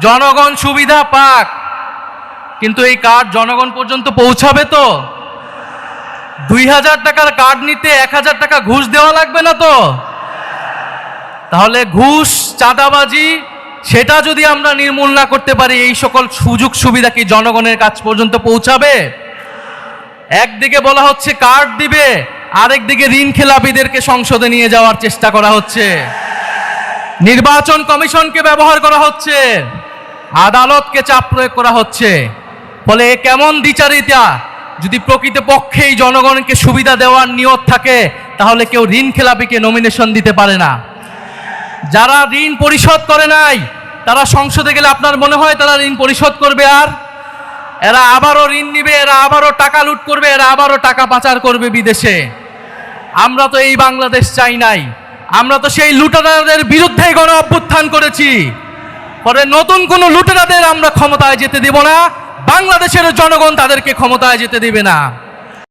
জনগণ সুবিধা পাক, কিন্তু এই কার্ড জনগণ পর্যন্ত পৌঁছাবে তো? 2000 টাকার কার্ড নিতে 1000 টাকা ঘুষ দেওয়া লাগবে না তো? তাহলে ঘুষ, চাঁদাবাজি সেটা যদি আমরা নির্মূল না করতে পারি, এই সকল সুযোগ সুবিধা কি জনগণের কাছ পর্যন্ত পৌঁছাবে? একদিকে বলা হচ্ছে কার্ড দিবে, আরেকদিকে ঋণ খেলাপিদেরকে সংসদে নিয়ে যাওয়ার চেষ্টা করা হচ্ছে, নির্বাচন কমিশনকে ব্যবহার করা হচ্ছে, আদালতকে চাপ প্রয়োগ করা হচ্ছে। ফলে কেমন দ্বিচারিতা! যদি প্রকৃতপক্ষেই জনগণকে সুবিধা দেওয়ার নিয়ত থাকে, তাহলে কেউ ঋণ খেলাপিকে নমিনেশন দিতে পারে না। যারা ঋণ পরিশোধ করে নাই, তারা সংসদে গেলে আপনার মনে হয় তারা ঋণ পরিশোধ করবে? আর এরা আবারও ঋণ নিবে, এরা আবারও টাকা লুট করবে, এরা আবারও টাকা পাচার করবে বিদেশে। আমরা তো এই বাংলাদেশ চাই নাই, আমরা তো সেই লুটেরাদের বিরুদ্ধে গণ অভ্যুত্থান করেছি। পরে নতুন কোন লুটেরাদের আমরা ক্ষমতায় যেতে দেব না, বাংলাদেশের জনগণ তাদেরকে ক্ষমতায় যেতে দেবে না।